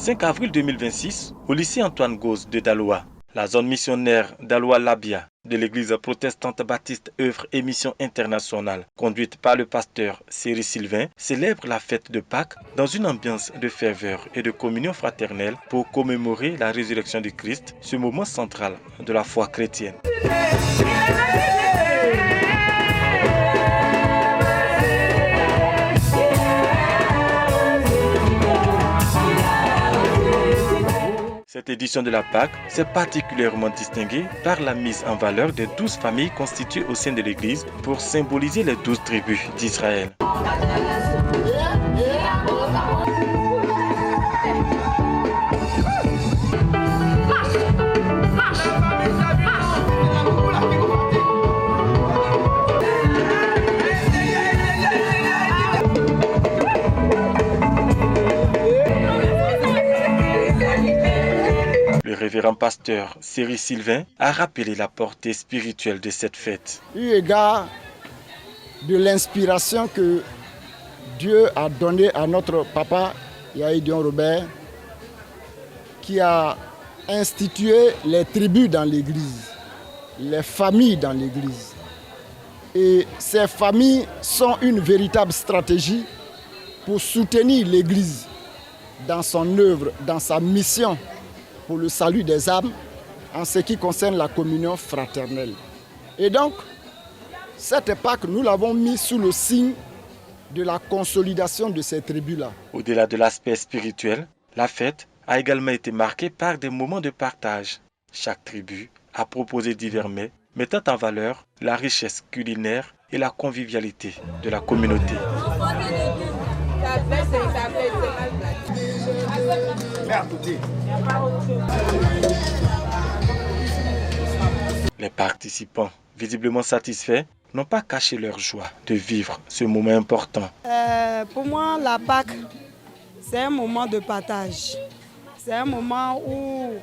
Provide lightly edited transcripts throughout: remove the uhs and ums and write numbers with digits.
5 avril 2026, au lycée Antoine Gauze de Daloa, la zone missionnaire Daloa-Labia de l'église protestante baptiste œuvre et mission internationale, conduite par le pasteur Céry Sylvain, célèbre la fête de Pâques dans une ambiance de ferveur et de communion fraternelle pour commémorer la résurrection du Christ, ce moment central de la foi chrétienne. Cette édition de la Pâque s'est particulièrement distinguée par la mise en valeur des 12 familles constituées au sein de l'Église pour symboliser les 12 tribus d'Israël. Le révérend pasteur Céry Sylvain a rappelé la portée spirituelle de cette fête. Eu égard de l'inspiration que Dieu a donnée à notre papa Yahidion Robert, qui a institué les tribus dans l'Église, les familles dans l'Église. Et ces familles sont une véritable stratégie pour soutenir l'Église dans son œuvre, dans sa mission pour le salut des âmes en ce qui concerne la communion fraternelle. Et donc, cette Pâque, nous l'avons mis sous le signe de la consolidation de ces tribus-là. Au-delà de l'aspect spirituel, la fête a également été marquée par des moments de partage. Chaque tribu a proposé divers mets mettant en valeur la richesse culinaire et la convivialité de la communauté. Les participants, visiblement satisfaits, n'ont pas caché leur joie de vivre ce moment important. Pour moi, la Pâque, c'est un moment de partage. C'est un moment où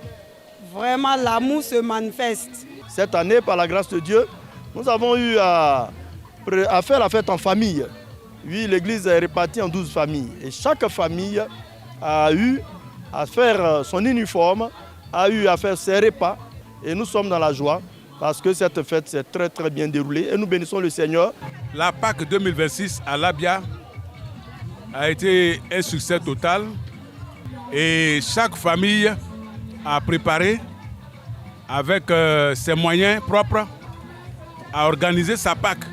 vraiment l'amour se manifeste. Cette année, par la grâce de Dieu, nous avons eu à faire la fête en famille. Oui, l'église est répartie en 12 familles. Et chaque famille a eu à faire son uniforme, a eu à faire ses repas. Et nous sommes dans la joie parce que cette fête s'est très très bien déroulée. Et nous bénissons le Seigneur. La Pâque 2026 à Labia a été un succès total. Et chaque famille a préparé avec ses moyens propres à organiser sa Pâque.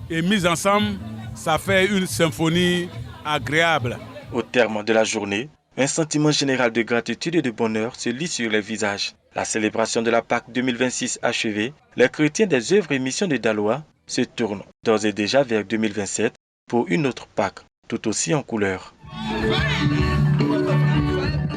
Et mise ensemble, ça fait une symphonie agréable. Au terme de la journée, un sentiment général de gratitude et de bonheur se lit sur les visages. La célébration de la Pâque 2026 achevée, les chrétiens des œuvres et missions de Daloa se tournent d'ores et déjà vers 2027 pour une autre Pâque tout aussi en couleur.